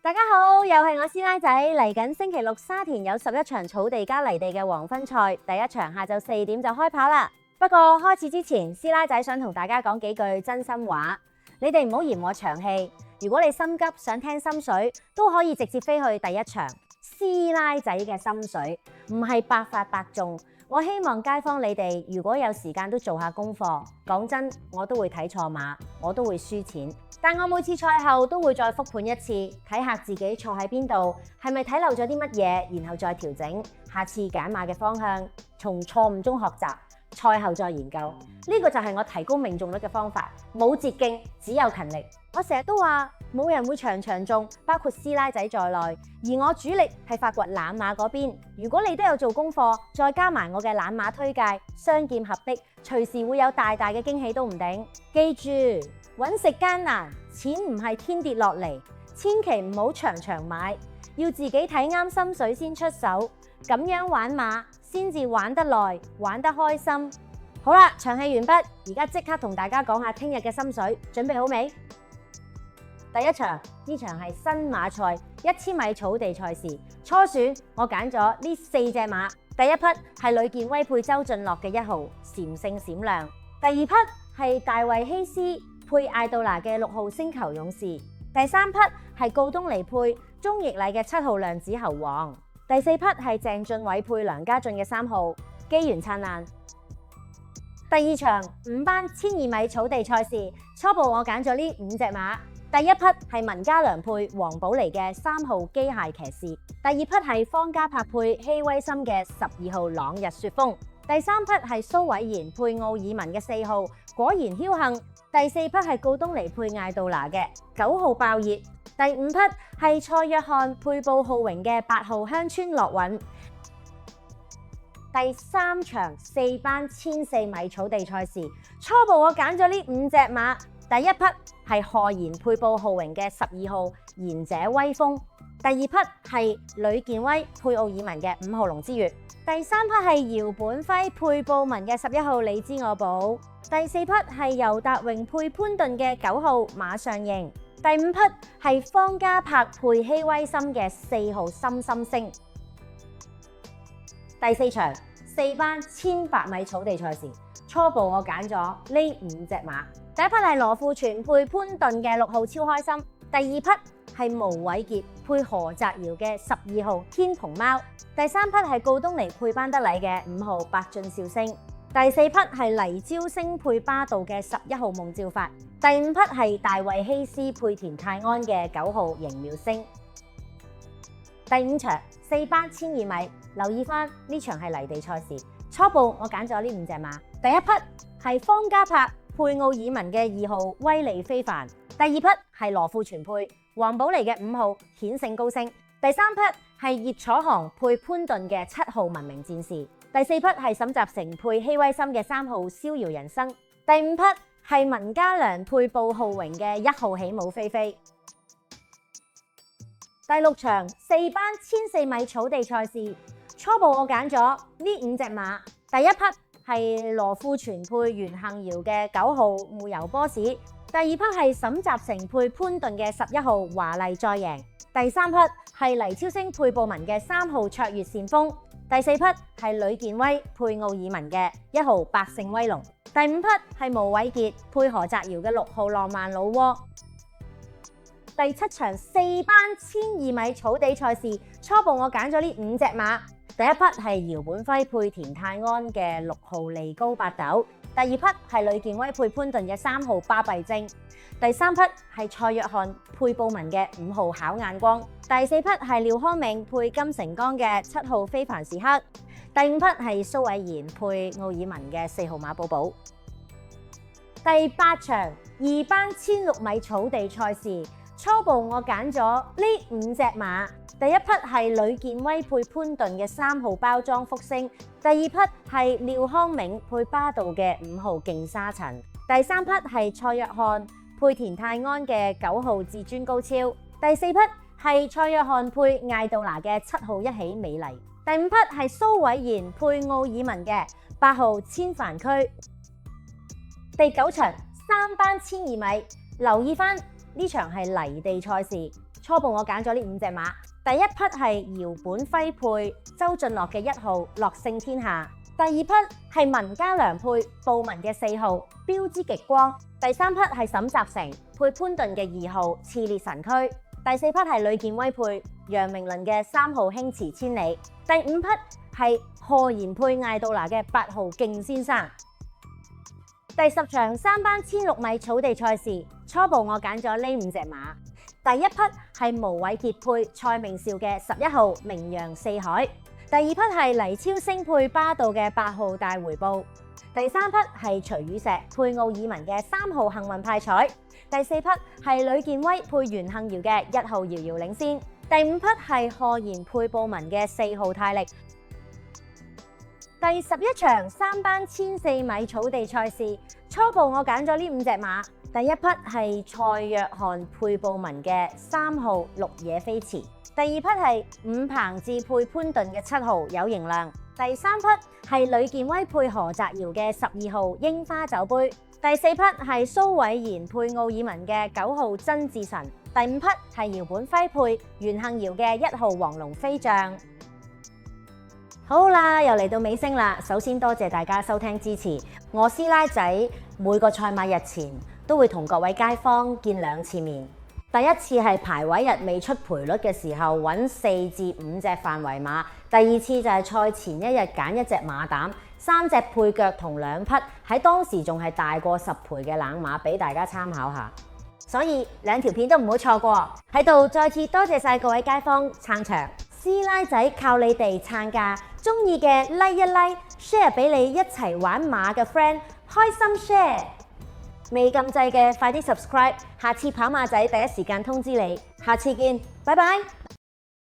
大家好，又係我師奶仔。嚟緊星期六沙田有11場草地加泥地嘅黃昏賽，第一場下晝4點就開跑啦。不過開始之前，師奶仔想同大家講幾句真心話。你哋唔好嫌我長氣，如果你心急想聽心水，都可以直接飛去第一場。師奶仔嘅心水唔係百發百中。我希望街坊你哋如果有時間都做下功課。講真，我都會睇錯馬，我都會輸錢，但我每次賽後都會再復盤一次，睇下自己錯喺邊度，係咪睇漏咗啲乜嘢，然後再調整，下次揀馬嘅方向，從錯誤中學習，賽後再研究。呢個就係我提高命中率嘅方法，冇捷徑，只有勤力。我成日都話冇人會場場中，包括師奶仔在內，而我主力係發掘懶馬嗰邊。如果你都有做功課，再加埋我嘅懶馬推介，雙劍合璧，隨時會有大大嘅驚喜都唔定。記住，揾食艱難，錢唔係天跌落嚟，千祈唔好場場買，要自己睇啱心水先出手，咁樣玩馬先至玩得耐，玩得開心。好啦，長氣完畢，而家即刻同大家講下聽日嘅心水，準備好未？第一場，呢場係新馬賽1000米草地賽事，初選我揀咗呢4隻馬。第一匹係呂健威配周俊樂嘅1號禪聖閃亮，第二匹係大衛希斯配艾杜拿嘅6號星球勇士，第三匹係告東尼配鍾奕禮嘅7號量子猴王，第四匹係鄭俊偉配梁家俊嘅3號機緣燦爛。第二場5班1200米草地賽事，初步我揀咗呢5隻馬。第一匹係文家良配黃寶妮嘅3號機械騎士，第二匹係方家柏配希威森嘅12號朗日雪峰，第三匹係蘇偉賢配奧爾文嘅4號果然僥倖，第四匹係告東尼配艾杜拿嘅9號爆熱，第五匹係蔡約翰配布浩榮嘅8號鄉村樂韻。第三場4班1400米草地賽事，初步我揀咗呢5隻馬。第一匹係賀賢配布浩榮嘅12號賢者威風，第二匹係呂健威配奧爾文嘅5號龍之月，第三匹係姚本輝配布文嘅11號你知我寶，第四匹係尤達榮配潘頓嘅9號馬上贏，第五匹係方家柏配希威森嘅4號心心星。第四場4班1800米草地賽事，初步我揀咗呢5隻馬。第一匹係羅富全配潘頓嘅6號超開心，第二匹係毛偉傑配何澤堯嘅12號天蓬貓，第三匹係告東尼配班德禮嘅5號百進兆星，第四匹係黎招星配巴道嘅11號夢照發，第五匹係大衛希斯配田泰安嘅9號盈妙星。第五場4班1200米，留意翻呢場係泥地賽事，初步我揀咗呢5隻馬。第一匹係方家柏配奧爾文嘅2號威利非凡，第二匹係羅富全配黃寶妮嘅5號顯勝高升，第三匹係葉楚航配潘頓嘅7號文明戰士，第四匹係沈集成配希威森嘅3號逍遙人生，第五匹係文家良配布浩榮嘅1號起舞飛飛。第六場4班1400米草地賽事，初步我揀咗呢5隻馬。第一匹係羅富全配袁幸堯嘅9號慕游波士，第二匹係沈集成配潘頓嘅11號華麗再贏，第三匹係黎超星配布文嘅3號卓越善風，第四匹係呂健威配奧爾文嘅1號百勝威龍，第五匹係毛偉傑配何澤堯嘅6號浪漫老窩。第七場4班1200米草地賽事，初步我揀咗呢5隻馬。第一匹係姚本輝配田泰安嘅6號利高八斗，第二匹係呂健威配潘頓嘅3號巴閉精，第三匹係蔡約翰配布文嘅5號巧眼光，第四匹係廖康銘配金城江嘅7號非凡時刻，第五匹係蘇偉賢配奧爾文嘅4號馬寶寶。第八場2班1600米草地賽事，初步我揀咗呢5隻馬。第一匹係呂健威配潘頓嘅3號包裝福星，第二匹係廖康銘配巴道嘅5號勁沙塵，第三匹係蔡約翰配田泰安嘅9號至尊高超，第四匹係蔡約翰配艾杜拿嘅7號一起美麗，第五匹係蘇偉賢配奧爾文嘅8號千帆區。第九場3班1200米，留意翻呢場係泥地賽事，初步我揀咗呢5隻馬。第一匹係姚本輝配周俊樂嘅1號樂勝天下，第二匹係文家良配布文嘅4號標之極光，第3匹係沈澤成配潘頓嘅2號熾烈神驅，第4匹係呂健威配楊明倫嘅3號輕馳千里，第5匹係賀賢配艾杜拿嘅8號勁先生。第10場3班16米草地賽事，初步我揀咗呢5隻馬。第一匹係毛偉傑配蔡明紹嘅11號名揚四海，第二匹係黎超星配巴道嘅8號大回報，第三匹係徐宇石配奧爾文嘅3號幸運派彩，第四匹係呂健威配袁幸堯嘅1號遙遙領先，第5匹係賀賢配布文嘅4號泰力。第11場3班1004米草地賽事，初步我揀咗呢5隻馬。第一匹係蔡約翰配布文嘅3號綠野飛馳，第二匹係伍鵬志配潘頓嘅7號有型亮，第三匹係呂健威配何澤堯嘅12號櫻花酒杯，第四匹係蘇偉賢配奧爾文嘅9號曾志臣，第5匹係姚本輝配袁幸堯嘅1號黃龍飛將。好啦，又嚟到尾聲啦。首先多謝大家收聽支持，我師奶仔每個賽馬日前都會同各位街坊見2次面。第一次係排位日未出賠率嘅時候揾4至5隻範圍馬，第二次就係賽前一日揀1隻馬膽、3隻配腳同2匹喺當時仲係大過10賠嘅冷馬俾大家參考下。所以2條片都唔好錯過。喺度再次多謝晒各位街坊撐場，師奶仔靠你哋撐價，中意嘅 like 一 like，share 俾你一齊玩馬嘅 friend， 開心 share。未撳掣嘅快啲 subscribe， 下次跑馬仔第一時間通知你。下次見，拜拜。